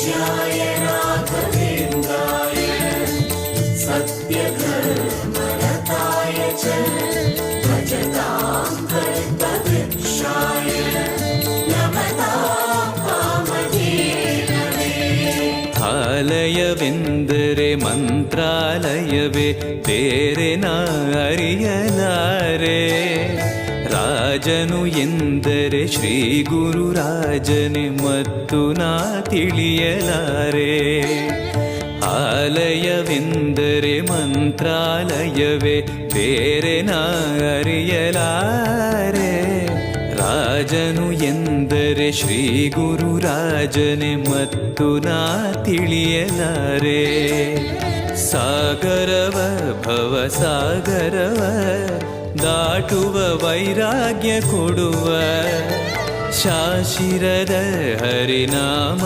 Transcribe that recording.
पूज्याय राघवेन्द्राय सत्यधर्मरताय च भजतां कल्पवृक्षाय नमतां कामधेनवे। ಆಲಯವೆಂದರೆ ಮಂತ್ರಾಲಯವೇ, ಬೇರೆ ನಾ ಅರಿಯಲಾರೆ. ರಾಜನು ಎಂದರೆ ಶ್ರೀ ಗುರುರಾಜನೇ, ಮತ್ತು ನಾ ತಿಳಿಯಲಾರೆ. ಆಲಯವೆಂದರೆ ಮಂತ್ರಾಲಯವೇ, ಬೇರೆ ನಾ ಅರಿಯಲಾರೆ. ರಾಜನು ಎಂದರೆ ಶ್ರೀ ಗುರುರಾಜನೇ, ಮತ್ತು ನಾ ತಿಳಿಯಲಾರೆ. ಸಾಗರವ ಭವಸಾಗರವ ದಾಟುವ ವೈರಾಗ್ಯ ಕೊಡುವ ಶಾಶಿರದ ಹರಿನಾಮ